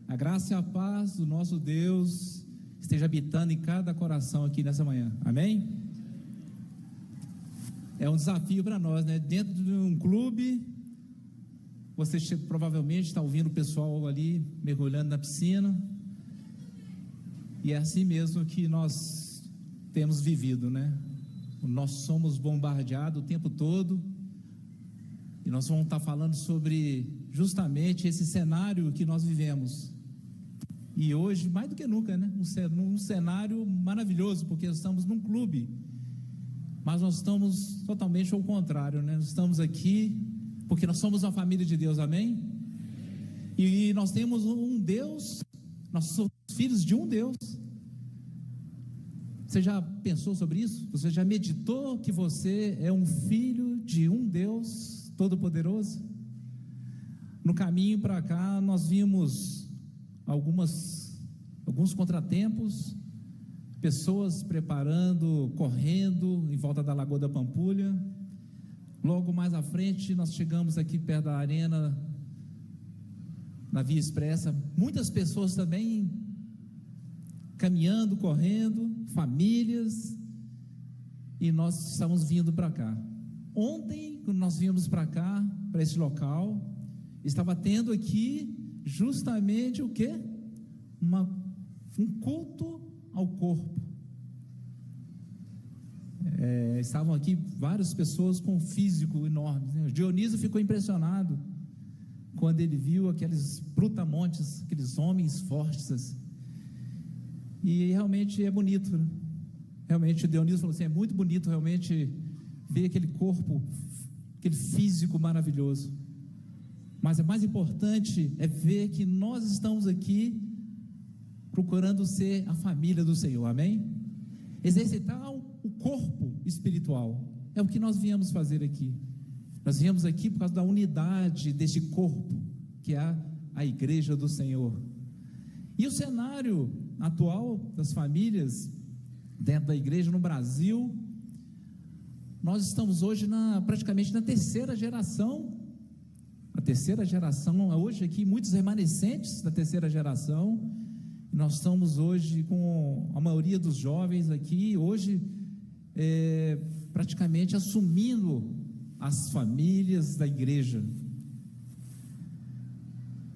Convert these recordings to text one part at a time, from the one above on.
A graça e a paz do nosso Deus esteja habitando em cada coração aqui nessa manhã, amém? É um desafio para nós, né? Dentro de um clube, você provavelmente está ouvindo o pessoal ali mergulhando na piscina, e é assim mesmo que nós temos vivido, né? Nós somos bombardeados o tempo todo, e nós vamos estar falando sobre justamente esse cenário que nós vivemos. E hoje, mais do que nunca, né? Um cenário maravilhoso, porque nós estamos num clube, mas nós estamos totalmente ao contrário, né? Nós estamos aqui porque nós somos uma família de Deus, amém? E nós temos um Deus, nós somos filhos de um Deus. Você já pensou sobre isso? Você já meditou que você é um filho de um Deus Todo-Poderoso? No caminho para cá, nós vimos alguns contratempos, pessoas preparando, correndo em volta da Lagoa da Pampulha. Logo mais à frente, nós chegamos aqui perto da arena, na Via Expressa, muitas pessoas também caminhando, correndo, famílias, e nós estamos vindo para cá. Ontem, quando nós viemos para cá, para esse local, estava tendo aqui justamente o quê? Um culto ao corpo. Estavam aqui várias pessoas com um físico enorme, né? O Dionísio ficou impressionado quando ele viu aqueles brutamontes, aqueles homens fortes assim. E realmente é bonito, né? Realmente o Dionísio falou assim, é muito bonito realmente ver aquele corpo, aquele físico maravilhoso. Mas é mais importante é ver que nós estamos aqui procurando ser a família do Senhor, amém? Exercitar o corpo espiritual, é o que nós viemos fazer aqui. Nós viemos aqui por causa da unidade deste corpo, que é a igreja do Senhor. E o cenário atual das famílias dentro da igreja no Brasil, nós estamos hoje praticamente na terceira geração. A terceira geração, hoje aqui, muitos remanescentes da terceira geração. Nós estamos hoje com a maioria dos jovens aqui, hoje praticamente assumindo as famílias da igreja.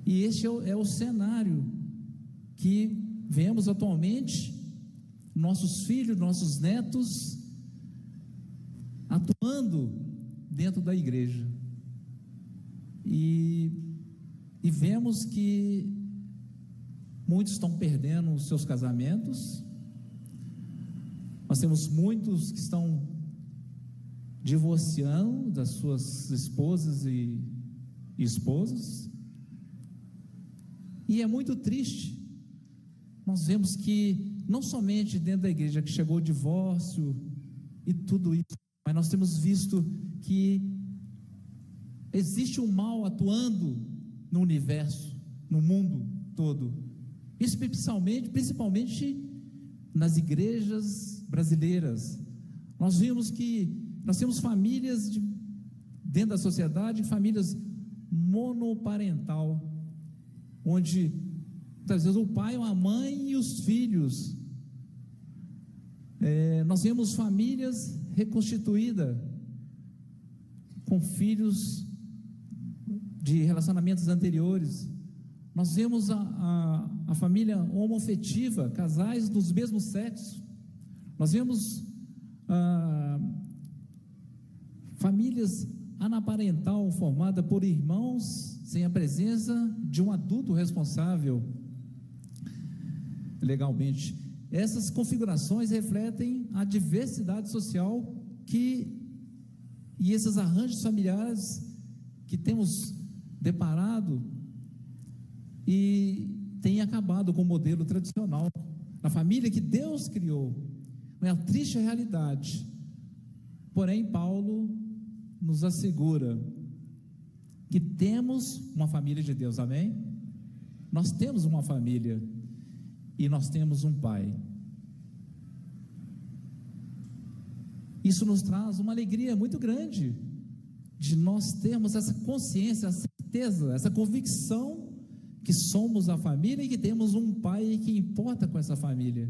E este é o cenário que vemos atualmente, nossos filhos, nossos netos atuando dentro da igreja. E vemos que muitos estão perdendo os seus casamentos. Nós temos muitos que estão divorciando das suas esposas e esposos. E é muito triste. Nós vemos que não somente dentro da igreja que chegou o divórcio e tudo isso, mas nós temos visto que existe um mal atuando no universo, no mundo todo, principalmente nas igrejas brasileiras. Nós vimos que nós temos famílias dentro da sociedade, famílias monoparental, onde muitas vezes o pai, a mãe e os filhos. Nós vemos famílias reconstituídas com filhos de relacionamentos anteriores. Nós vemos a família homoafetiva, casais dos mesmos sexos. Nós vemos famílias anaparental formada por irmãos sem a presença de um adulto responsável legalmente. Essas configurações refletem a diversidade social e esses arranjos familiares que temos deparado e tem acabado com o modelo tradicional da família que Deus criou. É uma triste realidade. Porém, Paulo nos assegura que temos uma família de Deus, amém? Nós temos uma família e nós temos um pai. Isso nos traz uma alegria muito grande de nós termos essa consciência, essa certeza, essa convicção que somos a família e que temos um pai que importa com essa família.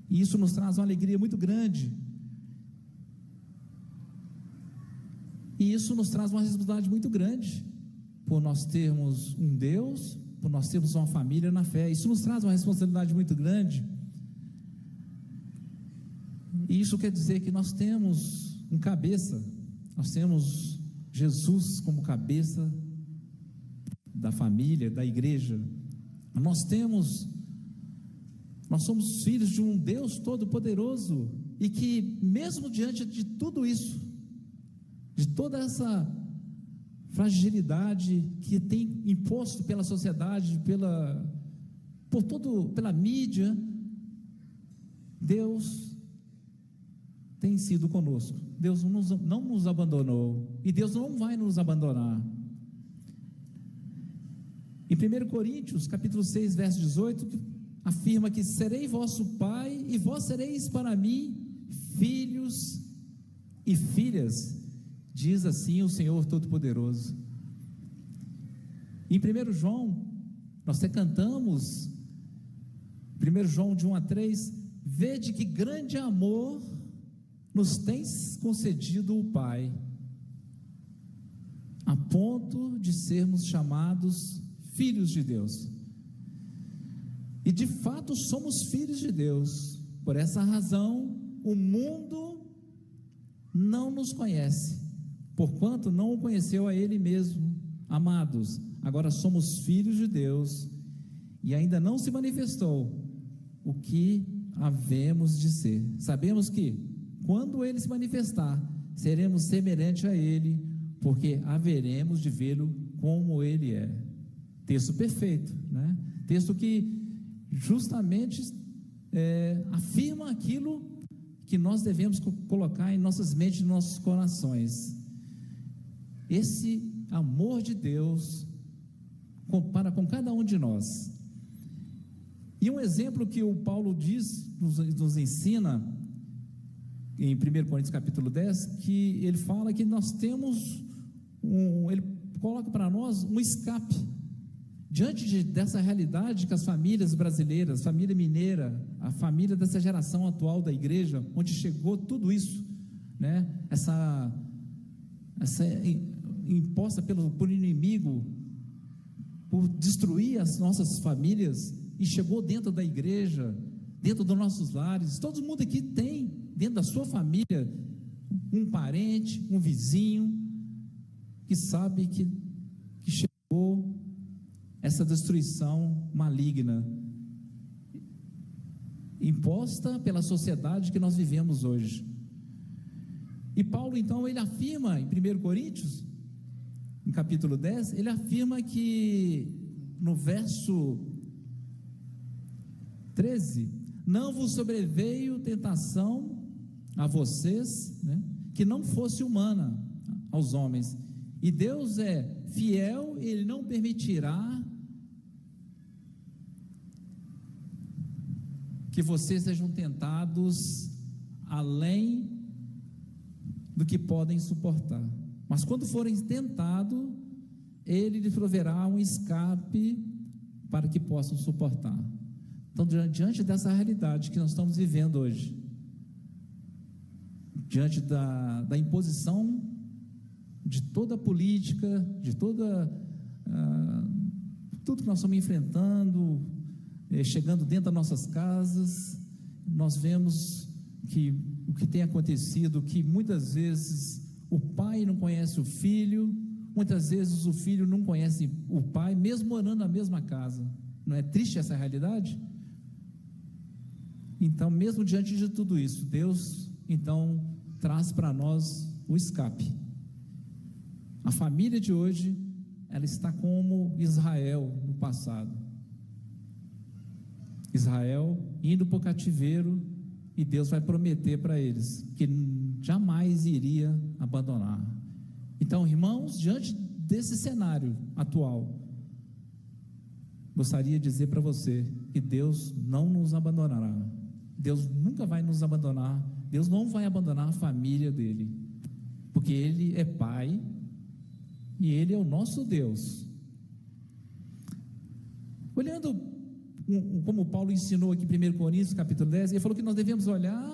E isso nos traz uma alegria muito grande. E isso nos traz uma responsabilidade muito grande, por nós termos um Deus, por nós termos uma família na fé. Isso nos traz uma responsabilidade muito grande. E isso quer dizer que nós temos um cabeça, nós temos Jesus como cabeça da família, da igreja. Nós somos filhos de um Deus todo-poderoso, e que mesmo diante de tudo isso, de toda essa fragilidade que tem imposto pela sociedade, pela mídia, Deus tem sido conosco. Deus não nos abandonou, e Deus não vai nos abandonar. Em 1 Coríntios, capítulo 6, verso 18, afirma que serei vosso pai, e vós sereis para mim filhos e filhas, diz assim o Senhor Todo-Poderoso. Em 1 João, nós até cantamos, 1 João de 1 a 3, vede que grande amor nos tens concedido o Pai, a ponto de sermos chamados filhos de Deus. E de fato somos filhos de Deus. Por essa razão o mundo não nos conhece, porquanto não o conheceu a Ele mesmo. Amados, agora somos filhos de Deus, e ainda não se manifestou o que havemos de ser. Sabemos que quando Ele se manifestar, seremos semelhantes a Ele, porque haveremos de vê-lo como Ele é. Texto perfeito, né? Texto que justamente afirma aquilo que nós devemos colocar em nossas mentes, em nossos corações. Esse amor de Deus para com cada um de nós. E um exemplo que o Paulo nos ensina em 1 Coríntios capítulo 10, que ele fala que nós temos ele coloca para nós um escape diante dessa realidade que as famílias brasileiras, família mineira, a família dessa geração atual da igreja, onde chegou tudo isso, né? Essa imposta por inimigo, por destruir as nossas famílias, e chegou dentro da igreja, dentro dos nossos lares. Todo mundo aqui tem dentro da sua família um parente, um vizinho que sabe que chegou essa destruição maligna imposta pela sociedade que nós vivemos hoje. E Paulo então ele afirma em 1 Coríntios, no capítulo 10, ele afirma que no verso 13, não vos sobreveio tentação a vocês, né, que não fosse humana aos homens, e Deus é fiel, Ele não permitirá que vocês sejam tentados além do que podem suportar, mas quando forem tentados, Ele lhes proverá um escape para que possam suportar. Então, diante dessa realidade que nós estamos vivendo hoje, diante da imposição de toda a política, de tudo que nós estamos enfrentando, chegando dentro das nossas casas, nós vemos que o que tem acontecido, que muitas vezes o pai não conhece o filho, muitas vezes o filho não conhece o pai, mesmo morando na mesma casa. Não é triste essa realidade? Então, mesmo diante de tudo isso, Deus, então, traz para nós o escape. A família de hoje, ela está como Israel no passado. Israel indo para o cativeiro, e Deus vai prometer para eles que jamais iria abandonar. Então, irmãos, diante desse cenário atual, gostaria de dizer para você que Deus não nos abandonará. Deus nunca vai nos abandonar. Deus não vai abandonar a família dele, porque Ele é Pai e Ele é o nosso Deus. Olhando como Paulo ensinou aqui em 1 Coríntios capítulo 10, ele falou que nós devemos olhar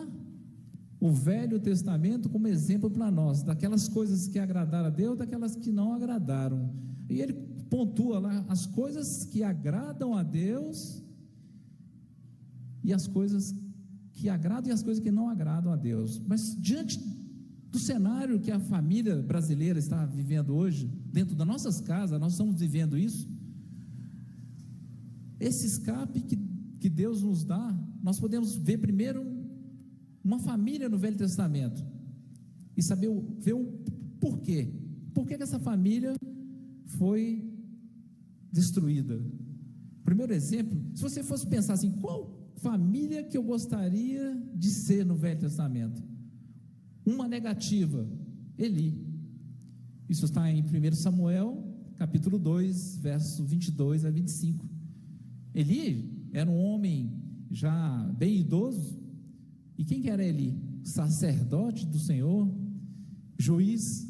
o Velho Testamento como exemplo para nós, daquelas coisas que agradaram a Deus, daquelas que não agradaram. E ele pontua lá as coisas que agradam a Deus e as coisas que agradam e as coisas que não agradam a Deus. Mas diante do cenário que a família brasileira está vivendo hoje, dentro das nossas casas, nós estamos vivendo isso. Esse escape que Deus nos dá, nós podemos ver primeiro uma família no Velho Testamento e saber ver o porquê. Por que essa família foi destruída? Primeiro exemplo, se você fosse pensar assim, qual família que eu gostaria de ser no Velho Testamento? Uma negativa, Eli. Isso está em 1 Samuel, capítulo 2, verso 22 a 25. Eli era um homem já bem idoso. E quem que era Eli? Sacerdote do Senhor, juiz.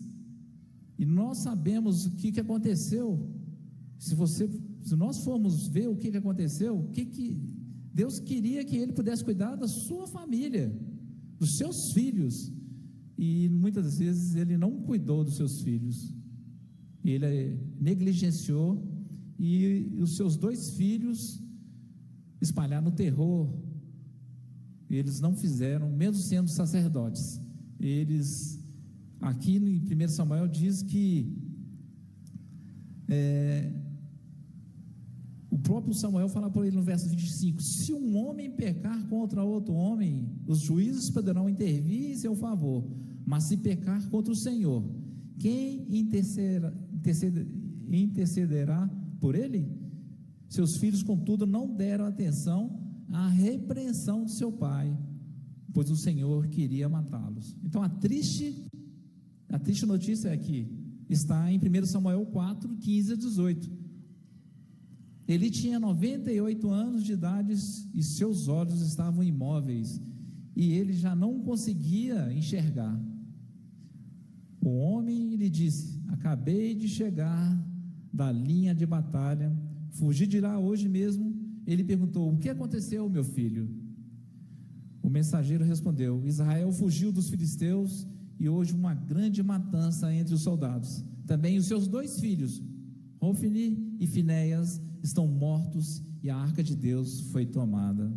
E nós sabemos o que aconteceu. Se nós formos ver o que aconteceu, Deus queria que ele pudesse cuidar da sua família, dos seus filhos. E muitas vezes ele não cuidou dos seus filhos. Ele negligenciou, e os seus 2 filhos espalharam o terror. Eles não fizeram, mesmo sendo sacerdotes. Eles, aqui em 1 Samuel diz que o próprio Samuel fala por ele no verso 25: se um homem pecar contra outro homem, os juízes poderão intervir em seu favor, mas se pecar contra o Senhor, quem intercederá por ele? Seus filhos, contudo, não deram atenção à repreensão de seu pai, pois o Senhor queria matá-los. Então a triste notícia é que está em 1 Samuel 4, 15 a 18. Ele tinha 98 anos de idade e seus olhos estavam imóveis, e ele já não conseguia enxergar. O homem lhe disse: acabei de chegar da linha de batalha, fugi de lá hoje mesmo. Ele perguntou: o que aconteceu, meu filho? O mensageiro respondeu: Israel fugiu dos filisteus, e hoje uma grande matança entre os soldados. Também os seus 2 filhos, Hofni e Finéias, estão mortos, e a arca de Deus foi tomada.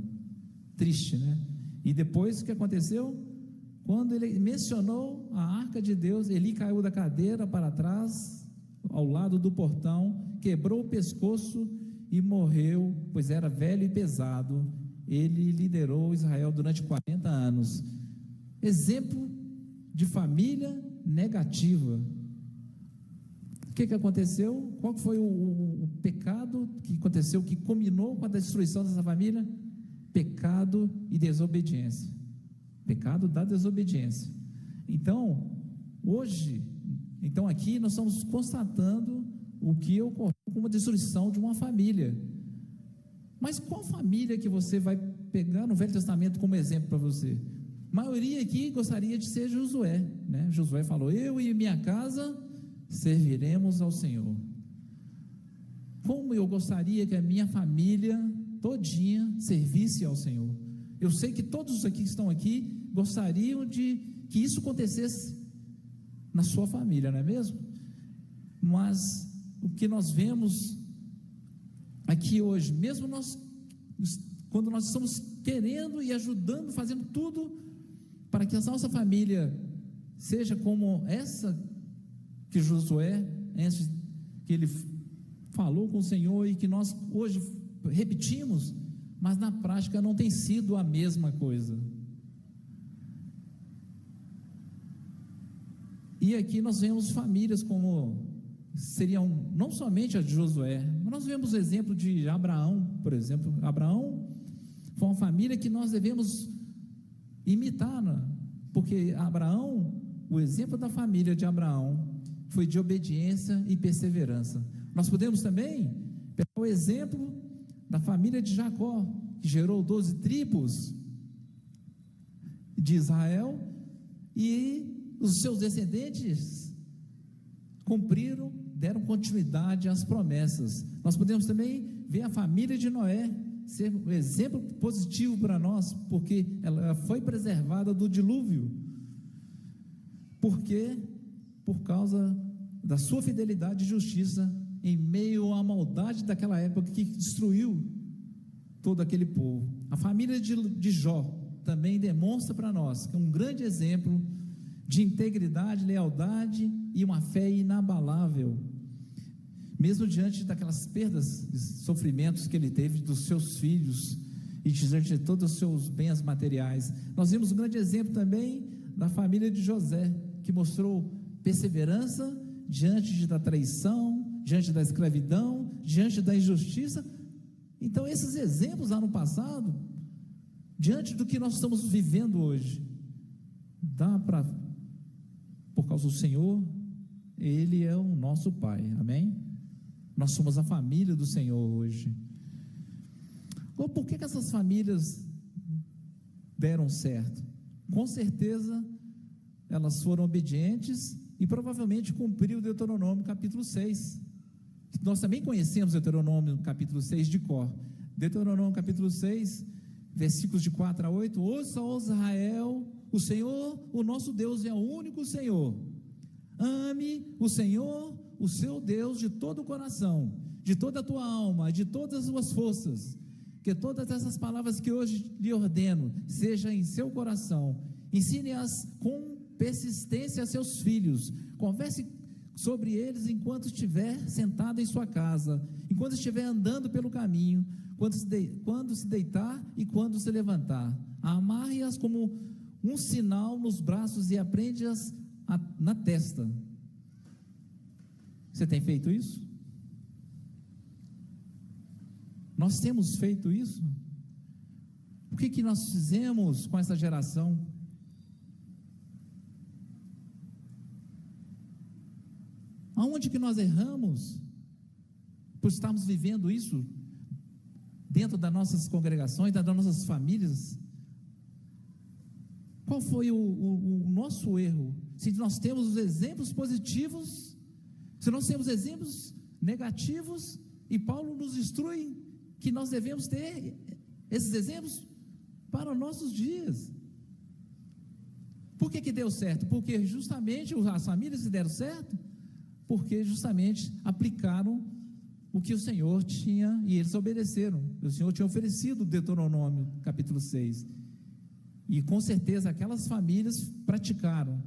Triste, né? E depois o que aconteceu? Quando ele mencionou a arca de Deus, Eli caiu da cadeira para trás, ao lado do portão, quebrou o pescoço e morreu, pois era velho e pesado. Ele liderou Israel durante 40 anos. Exemplo de família negativa. O que aconteceu? Qual foi o pecado que aconteceu, que culminou com a destruição dessa família? Pecado e desobediência. Pecado da desobediência. Então, hoje, aqui nós estamos constatando o que ocorreu com uma destruição de uma família. Mas qual família que você vai pegar no Velho Testamento como exemplo para você? A maioria aqui gostaria de ser Josué, né? Josué falou: eu e minha casa serviremos ao Senhor. Como eu gostaria que a minha família todinha servisse ao Senhor. Eu sei que todos aqui que estão aqui gostariam de que isso acontecesse na sua família, não é mesmo? Mas o que nós vemos aqui hoje, mesmo quando nós estamos querendo e ajudando, fazendo tudo para que a nossa família seja como essa que Josué, que ele falou com o Senhor e que nós hoje repetimos, mas na prática não tem sido a mesma coisa. E aqui nós vemos famílias como seriam não somente a de Josué, mas nós vemos o exemplo de Abraão, por exemplo. Abraão foi uma família que nós devemos imitar, né? Porque Abraão, o exemplo da família de Abraão foi de obediência e perseverança. Nós podemos também pegar o exemplo da família de Jacó, que gerou 12 tribos de Israel, e os seus descendentes cumpriram, deram continuidade às promessas. Nós podemos também vê a família de Noé ser um exemplo positivo para nós, porque ela foi preservada do dilúvio. Por quê? Por causa da sua fidelidade e justiça em meio à maldade daquela época que destruiu todo aquele povo. A família de Jó também demonstra para nós que é um grande exemplo de integridade, lealdade e uma fé inabalável, mesmo diante daquelas perdas e sofrimentos que ele teve dos seus filhos e diante de todos os seus bens materiais. Nós vimos um grande exemplo também da família de José, que mostrou perseverança diante da traição, diante da escravidão, diante da injustiça. Então, esses exemplos lá no passado, diante do que nós estamos vivendo hoje, dá para, por causa do Senhor, Ele é o nosso Pai, amém? Nós somos a família do Senhor hoje. Ou por que essas famílias deram certo? Com certeza, elas foram obedientes e provavelmente cumpriram o Deuteronômio capítulo 6. Nós também conhecemos Deuteronômio capítulo 6 de cor. Deuteronômio capítulo 6, versículos de 4 a 8. Ouça, ó Israel, o Senhor, o nosso Deus é o único Senhor. Ame o Senhor, o seu Deus, de todo o coração, de toda a tua alma, de todas as tuas forças. Que todas essas palavras que hoje lhe ordeno sejam em seu coração. Ensine-as com persistência a seus filhos. Converse sobre eles enquanto estiver sentado em sua casa, enquanto estiver andando pelo caminho, quando se deitar e quando se levantar. Amarre-as como um sinal nos braços e aprende-as na testa. Você tem feito isso? Nós temos feito isso? O que nós fizemos com essa geração? Aonde que nós erramos por estarmos vivendo isso dentro das nossas congregações, das nossas famílias? Qual foi o nosso erro? Se nós temos os exemplos positivos, se nós temos exemplos negativos, e Paulo nos instrui que nós devemos ter esses exemplos para os nossos dias. Por que deu certo? Porque justamente as famílias que deram certo, porque justamente aplicaram o que o Senhor tinha, e eles obedeceram. O Senhor tinha oferecido o Deuteronômio capítulo 6, e com certeza aquelas famílias praticaram.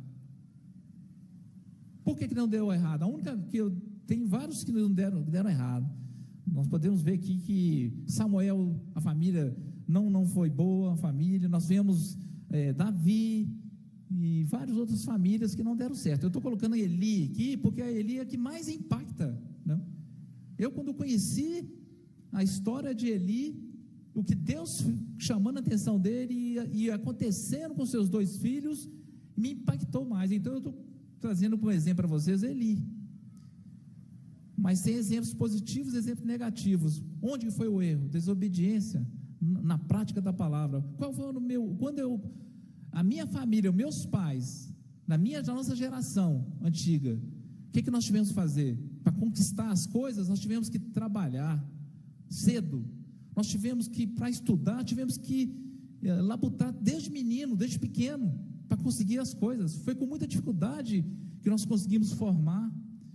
Por que não deu errado? A única que tem vários que não deram errado. Nós podemos ver aqui que Samuel, a família não foi boa, a família. Nós vemos Davi e várias outras famílias que não deram certo. Eu estou colocando Eli aqui, porque a Eli é a que mais impacta, né? Eu, quando conheci a história de Eli, o que Deus chamando a atenção dele e acontecendo com seus 2 filhos, me impactou mais. Então eu estou trazendo como exemplo para vocês Eli. Mas tem exemplos positivos e exemplos negativos. Onde foi o erro? Desobediência na prática da palavra. Qual foi a minha família, os meus pais, da nossa geração antiga, o que nós tivemos que fazer? Para conquistar as coisas, nós tivemos que trabalhar cedo. Nós tivemos que, para estudar, tivemos que labutar desde menino, desde pequeno, para conseguir as coisas. Foi com muita dificuldade que nós conseguimos formar,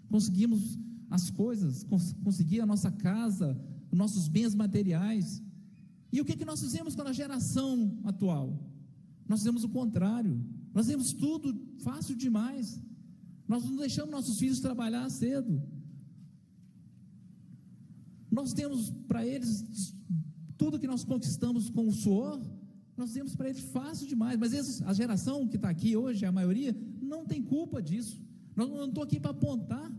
conseguimos as coisas, conseguir a nossa casa, os nossos bens materiais. E o que nós fizemos com a geração atual? Nós fizemos o contrário. Nós fizemos tudo fácil demais. Nós não deixamos nossos filhos trabalhar cedo. Nós temos para eles tudo que nós conquistamos com o suor, nós temos para eles fácil demais. Mas a geração que está aqui hoje, a maioria, não tem culpa disso. Nós não estou aqui para apontar,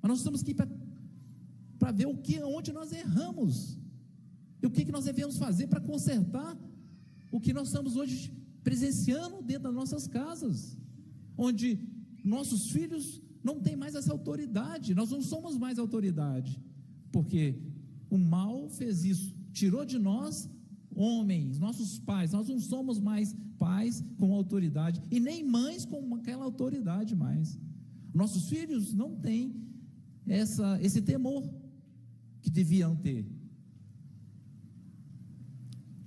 mas nós estamos aqui para ver onde nós erramos e o que nós devemos fazer para consertar o que nós estamos hoje presenciando dentro das nossas casas, onde nossos filhos não têm mais essa autoridade. Nós não somos mais autoridade, porque o mal fez isso, tirou de nós, homens, nossos pais. Nós não somos mais pais com autoridade, e nem mães com aquela autoridade mais. Nossos filhos não têm esse temor que deviam ter.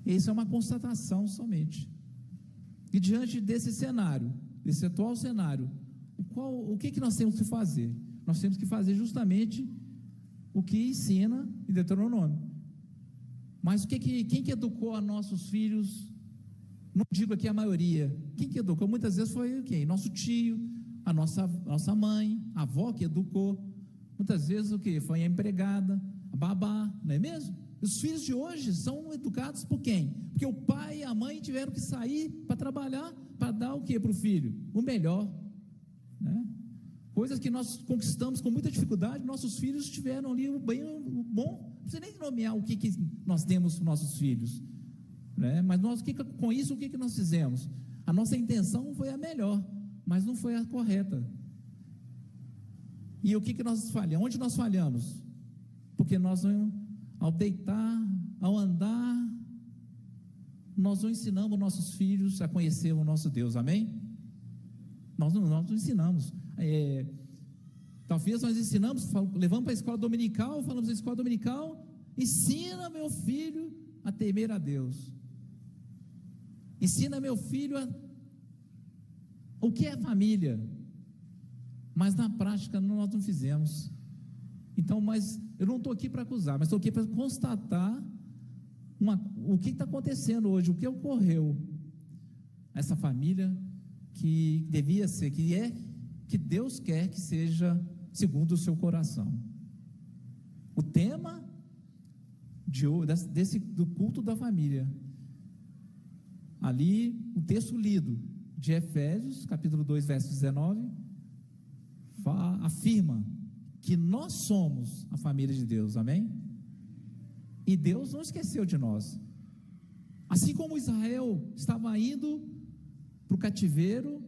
Isso é uma constatação somente. E diante desse cenário, desse atual cenário, o que nós temos que fazer? Nós temos que fazer justamente o que ensina em Deuteronômio. Mas quem que educou a nossos filhos? Não digo aqui a maioria. Quem que educou? Muitas vezes foi quem? Nosso tio, a nossa mãe, a avó que educou. Muitas vezes o que? Foi a empregada, a babá, não é mesmo? Os filhos de hoje são educados por quem? Porque o pai e a mãe tiveram que sair para trabalhar, para dar o que para o filho? O melhor, né? Coisas que nós conquistamos com muita dificuldade, nossos filhos tiveram ali o bem, o bom. Não precisa nem nomear o que nós temos para nossos filhos, né? Mas nós, com isso, o que nós fizemos? A nossa intenção foi a melhor, mas não foi a correta. E o que nós falhamos? Onde nós falhamos? Porque nós não, ao deitar, ao andar, nós não ensinamos nossos filhos a conhecer o nosso Deus, amém? Nós não ensinamos. Talvez nós ensinamos, levamos para a escola dominical, falamos na escola dominical, ensina meu filho a temer a Deus, ensina meu filho o que é família, mas na prática nós não fizemos. Então, mas eu não estou aqui para acusar, mas estou aqui para constatar o que está acontecendo hoje, o que ocorreu. Essa família que devia ser, que Deus quer que seja segundo o seu coração. O tema do culto da família, ali, o texto lido de Efésios, capítulo 2, verso 19, afirma que nós somos a família de Deus, amém? E Deus não esqueceu de nós. Assim como Israel estava indo para o cativeiro,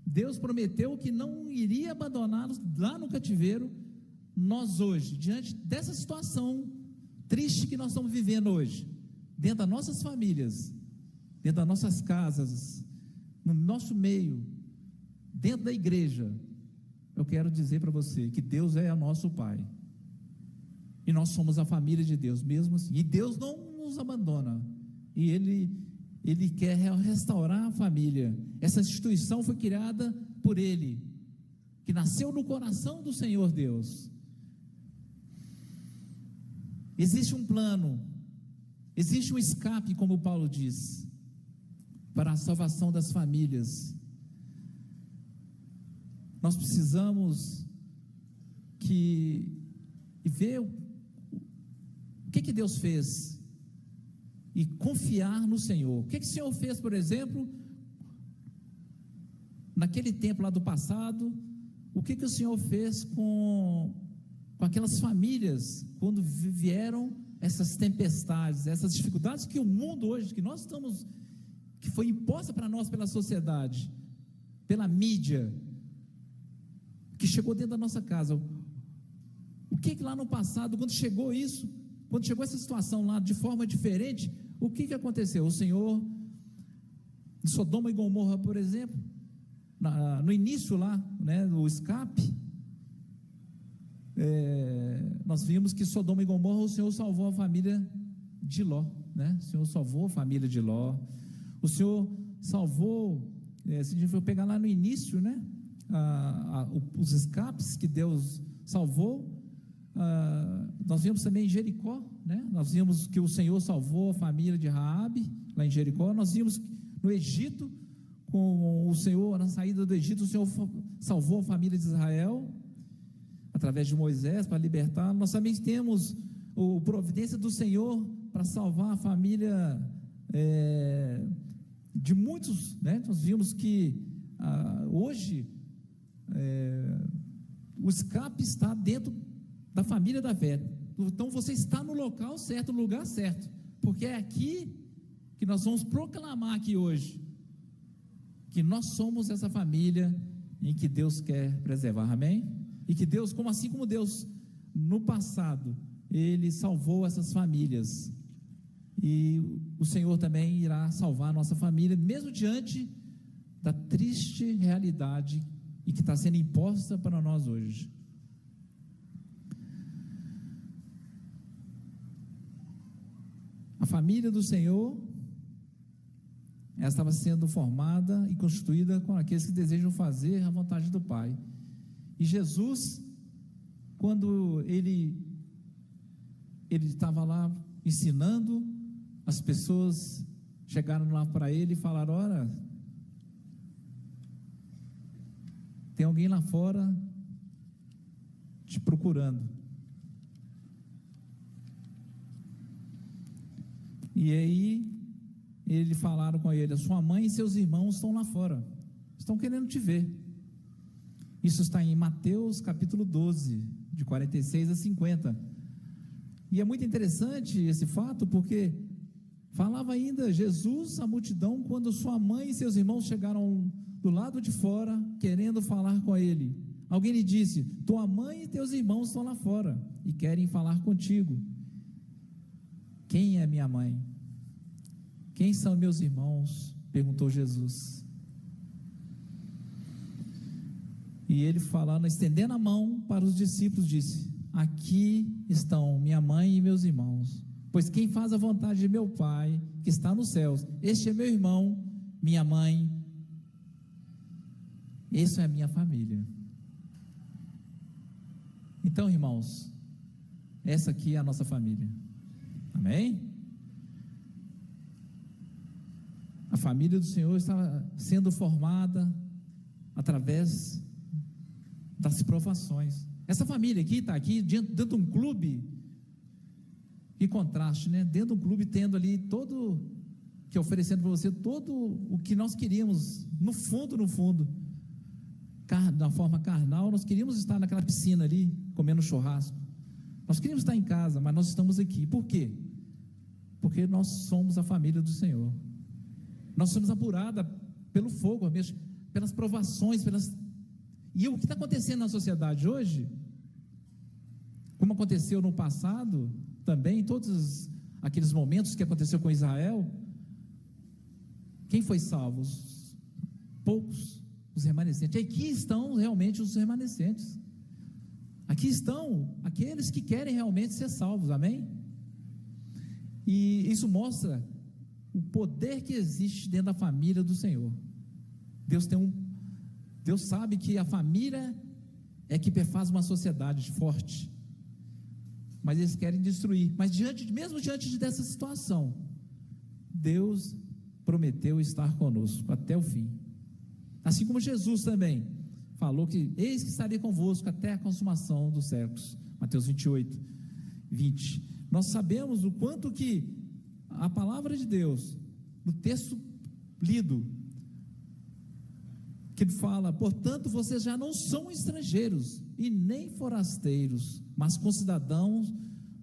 Deus prometeu que não iria abandoná-los lá no cativeiro. Nós hoje, diante dessa situação triste que nós estamos vivendo hoje, dentro das nossas famílias, dentro das nossas casas, no nosso meio, dentro da igreja, eu quero dizer para você que Deus é o nosso Pai, e nós somos a família de Deus, mesmo assim, e Deus não nos abandona, e Ele quer restaurar a família. Essa instituição foi criada por Ele, que nasceu no coração do Senhor Deus. Existe um plano, existe um escape, como Paulo diz, para a salvação das famílias. Nós precisamos ver o que Deus fez e confiar no Senhor. O que o Senhor fez, por exemplo, naquele tempo lá do passado? O que o Senhor fez com aquelas famílias quando vieram essas tempestades, essas dificuldades que o mundo hoje, que nós estamos, que foi imposta para nós pela sociedade, pela mídia, que chegou dentro da nossa casa? O que lá no passado, quando chegou essa situação lá de forma diferente, o que aconteceu? O Senhor, de Sodoma e Gomorra, por exemplo, no início lá, né, do escape, nós vimos que Sodoma e Gomorra, o Senhor salvou a família de Ló, né? O Senhor salvou a família de Ló. O Senhor salvou, se a gente for pegar lá no início, né, os escapes que Deus salvou, nós vimos também em Jericó, né? Nós vimos que o Senhor salvou a família de Raabe, lá em Jericó. Nós vimos no Egito, com o Senhor, na saída do Egito, o Senhor salvou a família de Israel, através de Moisés, para libertar. Nós também temos a providência do Senhor para salvar a família de muitos, né? Nós vimos que hoje o escape está dentro da família da fé. Então você está no local certo, no lugar certo, porque é aqui que nós vamos proclamar aqui hoje que nós somos essa família em que Deus quer preservar, amém? E que Deus, assim como Deus no passado, Ele salvou essas famílias, e o Senhor também irá salvar a nossa família, mesmo diante da triste realidade e que está sendo imposta para nós hoje. A família do Senhor, ela estava sendo formada e constituída com aqueles que desejam fazer a vontade do Pai. E Jesus, quando ele estava lá ensinando, as pessoas chegaram lá para ele e falaram: ora, tem alguém lá fora te procurando. E aí eles falaram com ele: a sua mãe e seus irmãos estão lá fora, estão querendo te ver. Isso está em Mateus capítulo 12, de 46 a 50. E é muito interessante esse fato, porque falava ainda Jesus à multidão quando sua mãe e seus irmãos chegaram do lado de fora, querendo falar com ele. Alguém lhe disse: tua mãe e teus irmãos estão lá fora e querem falar contigo. Quem é minha mãe? Quem são meus irmãos? Perguntou Jesus. E ele, falando, estendendo a mão para os discípulos, disse: aqui estão minha mãe e meus irmãos. Pois quem faz a vontade de meu Pai, que está nos céus, este é meu irmão, minha mãe, isso é a minha família. Então, irmãos, essa aqui é a nossa família. Amém? A família do Senhor está sendo formada através das provações. Essa família aqui está aqui dentro de um clube. Que contraste, né? Dentro do clube, tendo ali todo, que oferecendo para você todo o que nós queríamos, no fundo, da forma carnal, nós queríamos estar naquela piscina ali, comendo churrasco. Nós queríamos estar em casa, mas nós estamos aqui. Por quê? Porque nós somos a família do Senhor. Nós somos apurados pelo fogo, pelas provações, E o que está acontecendo na sociedade hoje, como aconteceu no passado, também, em todos aqueles momentos que aconteceu com Israel, quem foi salvo? Poucos, os remanescentes. Aqui estão realmente os remanescentes. Aqui estão aqueles que querem realmente ser salvos, amém? E isso mostra o poder que existe dentro da família do Senhor. Deus sabe que a família é que faz uma sociedade forte. Mas eles querem destruir. Mas mesmo diante dessa situação, Deus prometeu estar conosco até o fim. Assim como Jesus também falou que eis que estarei convosco até a consumação dos séculos. Mateus 28, 20. Nós sabemos o quanto que a palavra de Deus, no texto lido, que ele fala: portanto, vocês já não são estrangeiros e nem forasteiros, mas concidadãos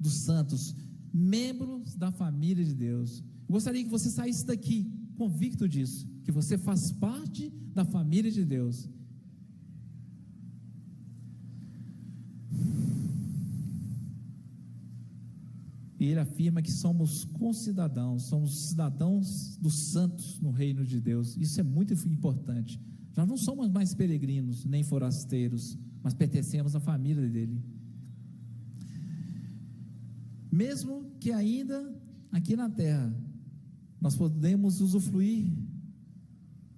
dos santos, membros da família de Deus. Eu gostaria que você saísse daqui convicto disso, que você faz parte da família de Deus. E ele afirma que somos concidadãos, somos cidadãos dos santos no reino de Deus. Isso é muito importante. Nós não somos mais peregrinos, nem forasteiros, mas pertencemos à família dele. Mesmo que ainda aqui na terra nós podemos usufruir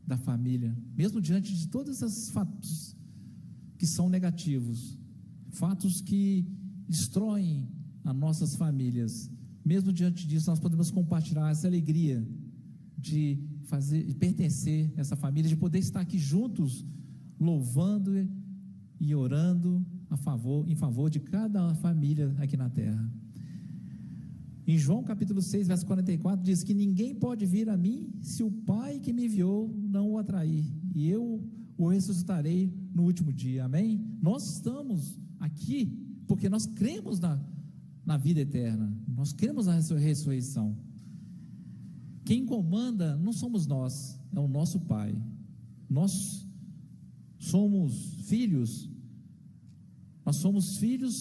da família, mesmo diante de todos esses fatos que são negativos, fatos que destroem as nossas famílias, mesmo diante disso nós podemos compartilhar essa alegria de pertencer a essa família, de poder estar aqui juntos, louvando e orando em favor de cada família aqui na terra. Em João capítulo 6, verso 44, diz que ninguém pode vir a mim se o Pai que me enviou não o atrair, e eu o ressuscitarei no último dia, amém? Nós estamos aqui porque nós cremos na vida eterna, nós cremos na ressurreição. Quem comanda não somos nós, é o nosso Pai. Nós somos filhos,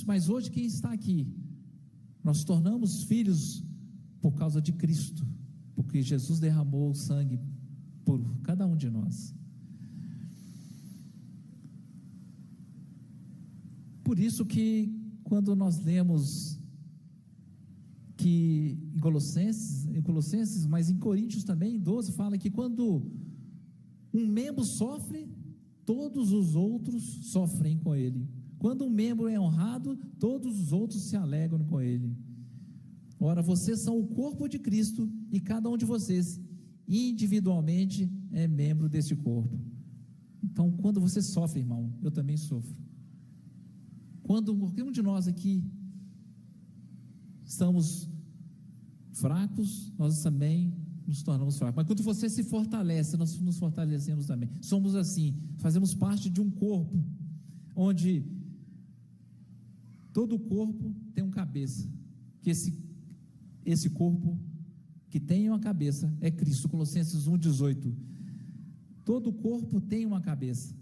mas hoje quem está aqui, nós tornamos filhos por causa de Cristo, porque Jesus derramou o sangue por cada um de nós. Por isso que quando nós lemos que em Colossenses, mas em Coríntios também, em 12, fala que quando um membro sofre, todos os outros sofrem com ele. Quando um membro é honrado, todos os outros se alegram com ele. Ora, vocês são o corpo de Cristo e cada um de vocês individualmente é membro deste corpo. Então, quando você sofre, irmão, eu também sofro. Quando qualquer um de nós aqui estamos fracos, nós também nos tornamos fracos. Mas quando você se fortalece, nós nos fortalecemos também. Somos assim, fazemos parte de um corpo, onde todo o corpo tem um cabeça, que esse corpo que tem uma cabeça é Cristo. Colossenses 1,18. Todo o corpo tem uma cabeça.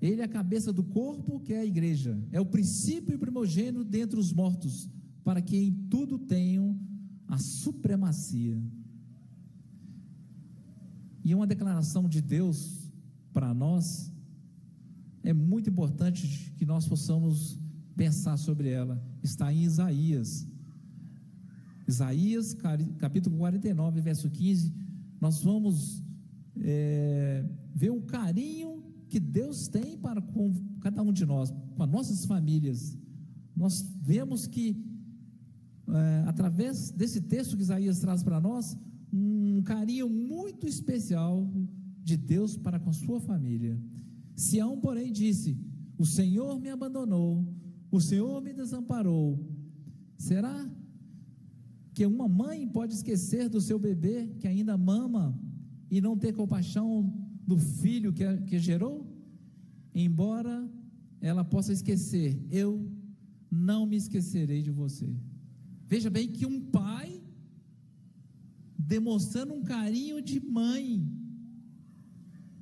Ele é a cabeça do corpo, que é a igreja. É o princípio e primogênito dentre os mortos, para que em tudo tenham a supremacia. E uma declaração de Deus para nós é muito importante que nós possamos pensar sobre ela. Está em Isaías, capítulo 49, verso 15. Nós vamos ver o carinho que Deus tem para com cada um de nós, com as nossas famílias. Nós vemos que através desse texto que Isaías traz para nós, um carinho muito especial de Deus para com a sua família. Sião, porém, disse: o Senhor me abandonou, o Senhor me desamparou. Será que uma mãe pode esquecer do seu bebê que ainda mama e não ter compaixão do filho que gerou? Embora ela possa esquecer, eu não me esquecerei de você. Veja bem que um pai demonstrando um carinho de mãe.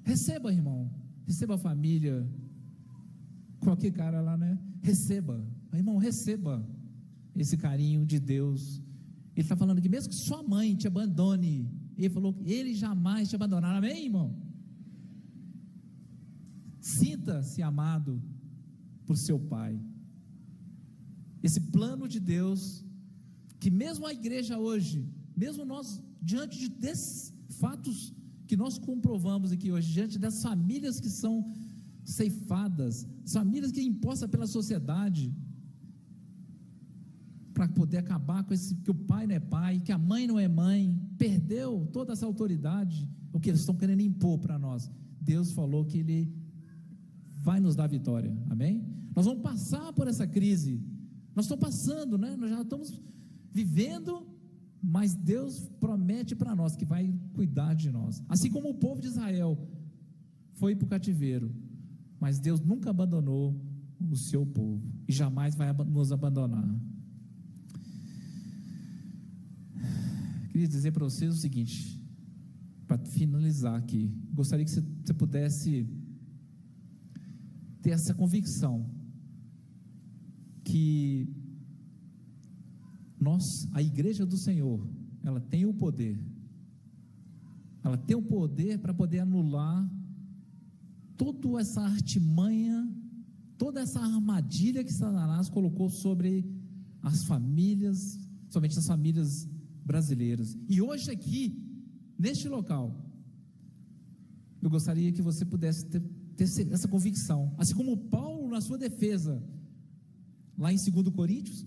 Receba, irmão, receba a família, qualquer cara lá, né? Receba, irmão, receba esse carinho de Deus. Ele está falando que mesmo que sua mãe te abandone, ele falou que ele jamais te abandonará. Amém, irmão? Sinta-se amado por seu pai. Esse plano de Deus, que mesmo a igreja hoje, mesmo nós, diante desses fatos que nós comprovamos aqui hoje, diante das famílias que são ceifadas, famílias que impostas pela sociedade, para poder acabar com esse, que o pai não é pai, que a mãe não é mãe, perdeu toda essa autoridade, o que eles estão querendo impor para nós. Deus falou que Ele vai nos dar vitória, amém? Nós vamos passar por essa crise, nós estamos passando, né? Nós já estamos vivendo, mas Deus promete para nós que vai cuidar de nós, assim como o povo de Israel foi para o cativeiro, mas Deus nunca abandonou o seu povo, e jamais vai nos abandonar. Queria dizer para vocês o seguinte, para finalizar aqui, gostaria que você pudesse ter essa convicção, que nós, a igreja do Senhor, ela tem o poder para poder anular toda essa artimanha, toda essa armadilha que Satanás colocou sobre as famílias, somente as famílias brasileiras. E hoje aqui, neste local, eu gostaria que você pudesse ter essa convicção, assim como Paulo na sua defesa, lá em 2 Coríntios,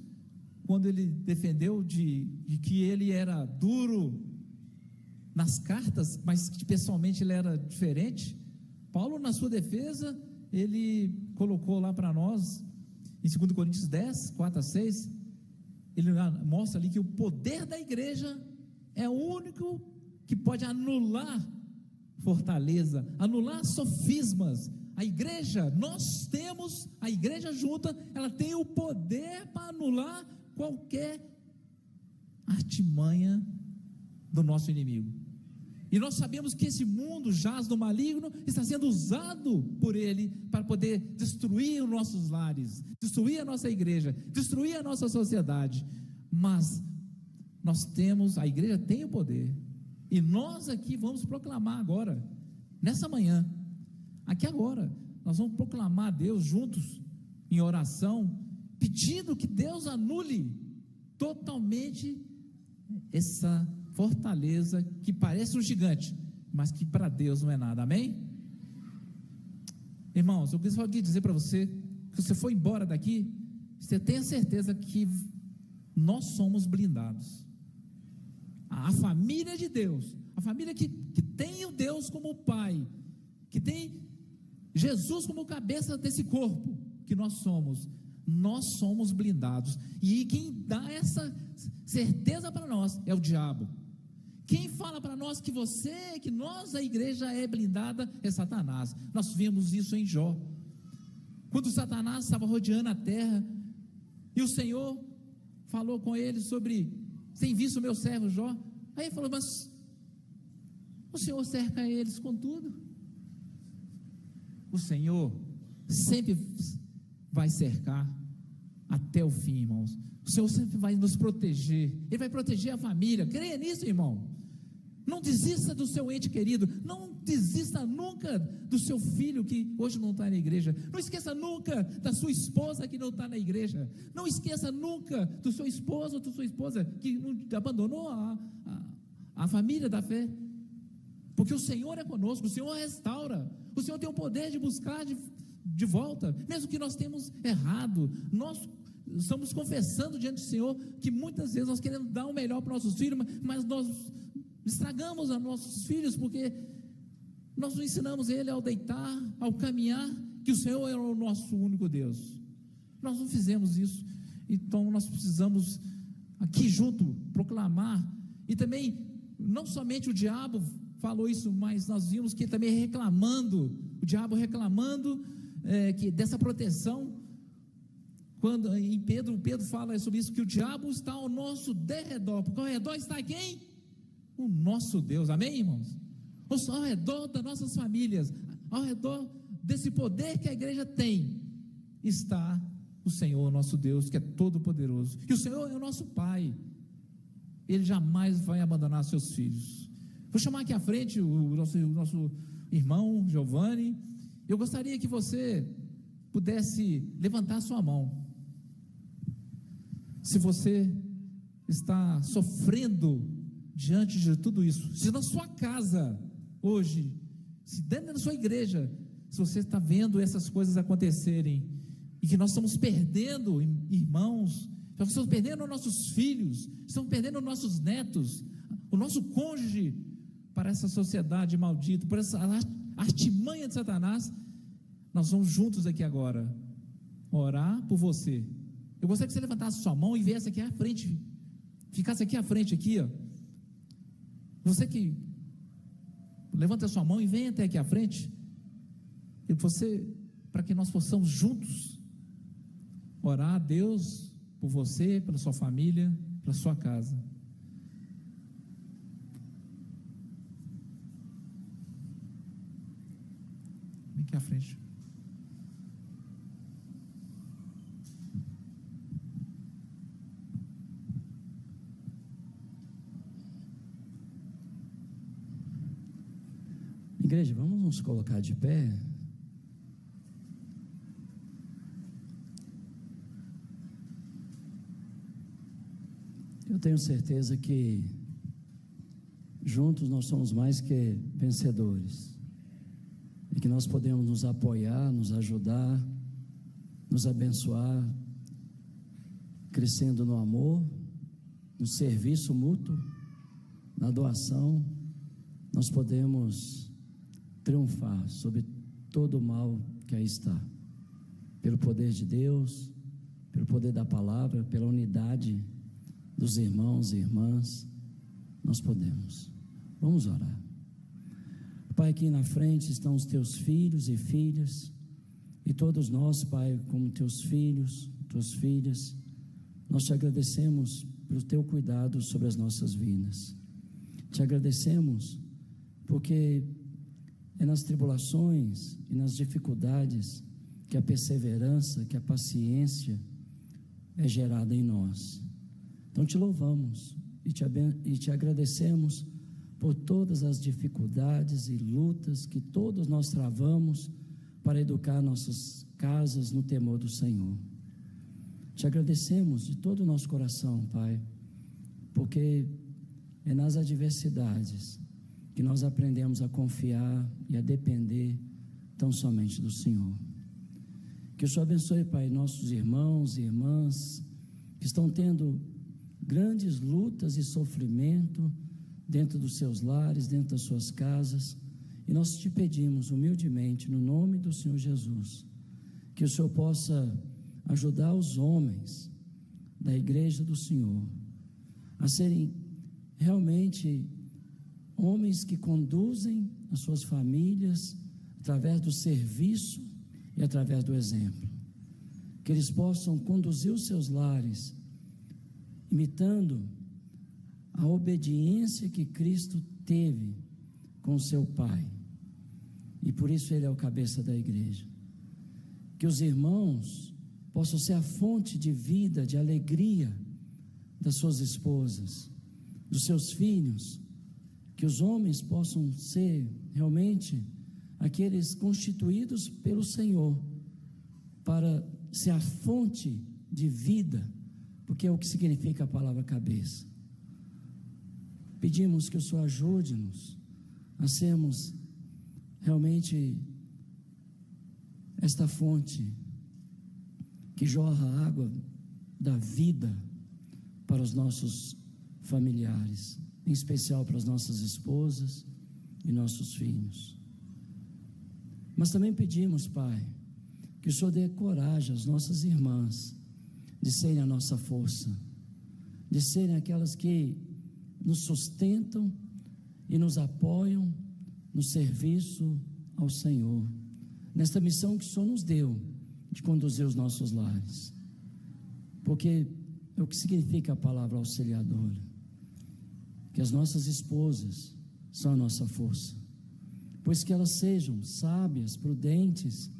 quando ele defendeu de que ele era duro nas cartas, mas que pessoalmente ele era diferente. Paulo, na sua defesa, ele colocou lá para nós, em 2 Coríntios 10, 4 a 6, ele mostra ali que o poder da igreja é o único que pode anular fortaleza, anular sofismas. A igreja, nós temos, a igreja junta, ela tem o poder para anular qualquer artimanha do nosso inimigo. E nós sabemos que esse mundo jaz do maligno, está sendo usado por ele para poder destruir os nossos lares, destruir a nossa igreja, destruir a nossa sociedade. Mas nós temos, a igreja tem o poder, e nós aqui vamos proclamar agora, nessa manhã, aqui agora, nós vamos proclamar a Deus juntos, em oração, pedindo que Deus anule totalmente essa fortaleza que parece um gigante, mas que para Deus não é nada, amém? Irmãos, eu quis aqui dizer para você, que você for embora daqui, você tenha certeza que nós somos blindados. A família de Deus, a família que tem o Deus como Pai, que tem Jesus como cabeça desse corpo que nós somos blindados. E quem dá essa certeza para nós é o diabo. Quem fala para nós que nós, a igreja é blindada, é Satanás. Nós vimos isso em Jó. Quando Satanás estava rodeando a terra, e o Senhor falou com ele sobre, tem visto o meu servo Jó? Aí ele falou, mas o Senhor cerca eles com tudo. O Senhor sempre vai cercar até o fim, irmãos. O Senhor sempre vai nos proteger. Ele vai proteger a família. Creia nisso, irmão. Não desista do seu ente querido. Não desista nunca do seu filho que hoje não está na igreja. Não esqueça nunca da sua esposa que não está na igreja. Não esqueça nunca do seu esposo ou da sua esposa que abandonou a família da fé. Porque o Senhor é conosco, o Senhor restaura. O Senhor tem o poder de buscar de volta, mesmo que nós tenhamos errado. Nós estamos confessando diante do Senhor que muitas vezes nós queremos dar o melhor para nossos filhos, mas nós estragamos a nossos filhos, porque nós não ensinamos ele ao deitar, ao caminhar, que o Senhor é o nosso único Deus. Nós não fizemos isso. Então nós precisamos aqui junto proclamar. E também, não somente o diabo falou isso, mas nós vimos que também o diabo reclamando que dessa proteção. Quando em Pedro fala sobre isso, que o diabo está ao nosso derredor, porque ao redor está quem? O nosso Deus, amém, irmãos? Ao redor das nossas famílias, ao redor desse poder que a igreja tem, está o Senhor, nosso Deus, que é todo poderoso, e o Senhor é o nosso Pai. Ele jamais vai abandonar seus filhos. Vou chamar aqui à frente o nosso irmão Giovanni. Eu gostaria que você pudesse levantar sua mão. Se você está sofrendo diante de tudo isso, se na sua casa hoje, se dentro da sua igreja, se você está vendo essas coisas acontecerem, e que nós estamos perdendo irmãos, nós estamos perdendo nossos filhos, estamos perdendo nossos netos, o nosso cônjuge, para essa sociedade maldita, por essa artimanha de Satanás, nós vamos juntos aqui agora orar por você. Eu gostaria que você levantasse sua mão e viesse aqui à frente, ficasse aqui à frente, aqui, ó. Você que levanta a sua mão e vem até aqui à frente, e para que nós possamos juntos orar a Deus por você, pela sua família, pela sua casa. Vem aqui à frente. Igreja, vamos nos colocar de pé. Eu tenho certeza que juntos nós somos mais que vencedores, e que nós podemos nos apoiar, nos ajudar, nos abençoar, crescendo no amor, no serviço mútuo, na doação. Nós podemos triunfar sobre todo o mal que aí está, pelo poder de Deus, pelo poder da palavra, pela unidade dos irmãos e irmãs. Nós podemos. Vamos orar. Pai, aqui na frente estão os teus filhos e filhas, e todos nós, Pai, como teus filhos, tuas filhas, nós te agradecemos pelo teu cuidado sobre as nossas vidas. Te agradecemos porque é nas tribulações e nas dificuldades que a perseverança, que a paciência é gerada em nós. Então te louvamos e te agradecemos por todas as dificuldades e lutas que todos nós travamos para educar nossas casas no temor do Senhor. Te agradecemos de todo o nosso coração, Pai, porque é nas adversidades que nós aprendemos a confiar e a depender tão somente do Senhor. Que o Senhor abençoe, Pai, nossos irmãos e irmãs que estão tendo grandes lutas e sofrimento dentro dos seus lares, dentro das suas casas, e nós te pedimos humildemente, no nome do Senhor Jesus, que o Senhor possa ajudar os homens da igreja do Senhor a serem realmente homens que conduzem as suas famílias através do serviço e através do exemplo. Que eles possam conduzir os seus lares imitando a obediência que Cristo teve com o seu Pai, e por isso Ele é o cabeça da igreja. Que os irmãos possam ser a fonte de vida, de alegria das suas esposas, dos seus filhos. Que os homens possam ser realmente aqueles constituídos pelo Senhor para ser a fonte de vida, porque é o que significa a palavra cabeça. Pedimos que o Senhor ajude-nos a sermos realmente esta fonte que jorra a água da vida para os nossos familiares, em especial para as nossas esposas e nossos filhos. Mas também pedimos, Pai, que o Senhor dê coragem às nossas irmãs de serem a nossa força, de serem aquelas que nos sustentam e nos apoiam no serviço ao Senhor, nesta missão que o Senhor nos deu de conduzir os nossos lares, porque é o que significa a palavra auxiliadora. Que as nossas esposas são a nossa força, pois que elas sejam sábias, prudentes,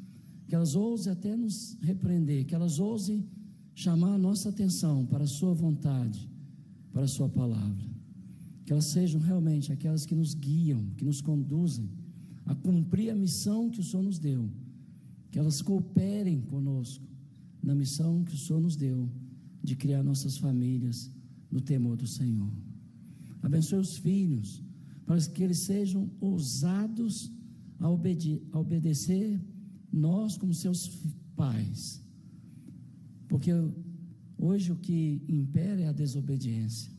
que elas ousem até nos repreender, que elas ousem chamar a nossa atenção para a sua vontade, para a sua palavra, que elas sejam realmente aquelas que nos guiam, que nos conduzem a cumprir a missão que o Senhor nos deu, que elas cooperem conosco na missão que o Senhor nos deu de criar nossas famílias no temor do Senhor. Abençoe os filhos, para que eles sejam ousados a obedecer nós como seus pais, porque hoje o que impera é a desobediência,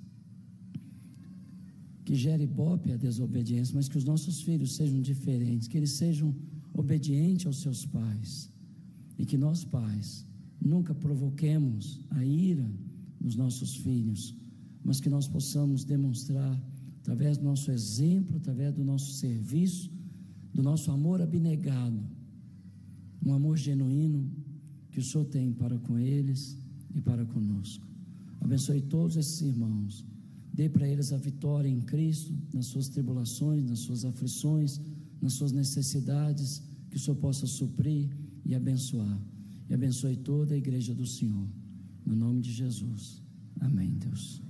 que gera ibope a desobediência, mas que os nossos filhos sejam diferentes, que eles sejam obedientes aos seus pais, e que nós pais nunca provoquemos a ira nos nossos filhos, mas que nós possamos demonstrar, através do nosso exemplo, através do nosso serviço, do nosso amor abnegado, um amor genuíno que o Senhor tem para com eles e para conosco. Abençoe todos esses irmãos, dê para eles a vitória em Cristo, nas suas tribulações, nas suas aflições, nas suas necessidades, que o Senhor possa suprir e abençoar. E abençoe toda a igreja do Senhor, no nome de Jesus. Amém, Deus.